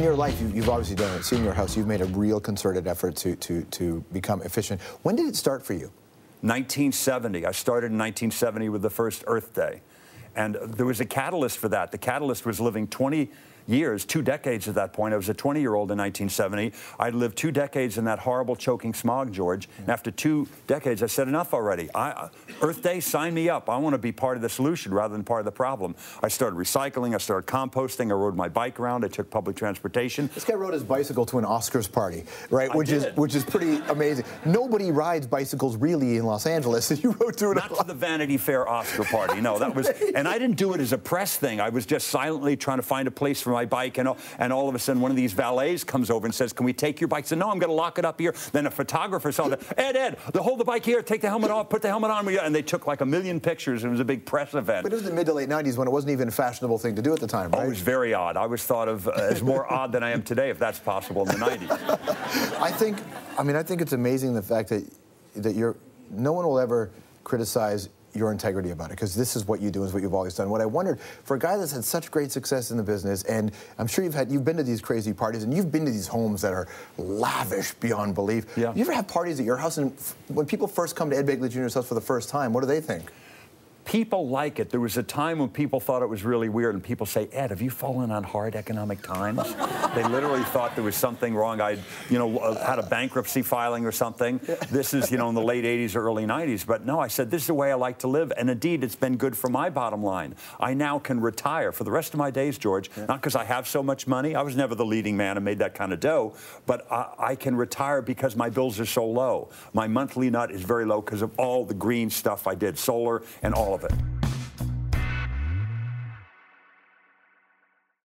in your life, you've obviously done it. See, in your house, you've made a real concerted effort to become efficient. When did it start for you? 1970. I started in 1970 with the first Earth Day. And there was a catalyst for that. The catalyst was living 20 years, 2 decades at that point. I was a 20-year-old in 1970. I'd lived 2 decades in that horrible choking smog, George. And after 2 decades, I said, enough already. Earth Day, sign me up. I want to be part of the solution rather than part of the problem. I started recycling. I started composting. I rode my bike around. I took public transportation. This guy rode his bicycle to an Oscars party, right? Which is pretty amazing. Nobody rides bicycles really in Los Angeles. You rode to it. Not to the Vanity Fair Oscar party. No, that was, and I didn't do it as a press thing. I was just silently trying to find a place for my bike, and all of a sudden one of these valets comes over and says, can we take your bike? I said, no, I'm going to lock it up here. Then a photographer saw that, Ed, hold the bike here, take the helmet off, put the helmet on. And they took like 1 million pictures. It was a big press event. But it was the mid to late 90s when it wasn't even a fashionable thing to do at the time, right? Oh, it was very odd. I was thought of as more odd than I am today, if that's possible, in the 90s. I think it's amazing the fact that no one will ever criticize your integrity about it, because this is what you do, is what you've always done. What I wondered, for a guy that's had such great success in the business, and I'm sure you've been to these crazy parties, and you've been to these homes that are lavish beyond belief. Yeah. You ever have parties at your house, and when people first come to Ed Begley Jr.'s house for the first time, what do they think? People like it. There was a time when people thought it was really weird, and people say, Ed, have you fallen on hard economic times? They literally thought there was something wrong. I'd, had a bankruptcy filing or something. This is, in the late 80s or early 90s. But no, I said, this is the way I like to live. And indeed, it's been good for my bottom line. I now can retire for the rest of my days, George, not because I have so much money. I was never the leading man and made that kind of dough. But I can retire because my bills are so low. My monthly nut is very low because of all the green stuff I did, solar and all of it.